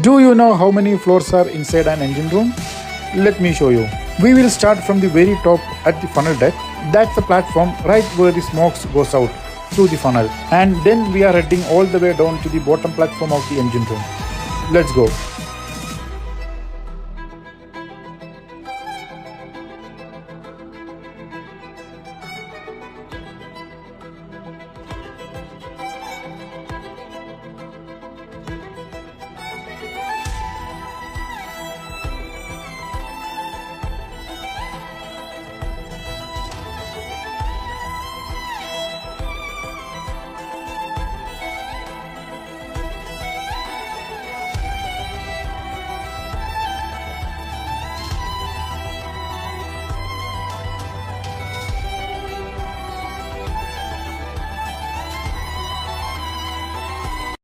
Do you know how many floors are inside an engine room? Let me show you. We will start from the very top at the funnel deck. That's the platform right where the smokes goes out through the funnel. And then we are heading all the way down to the bottom platform of the engine room. Let's go.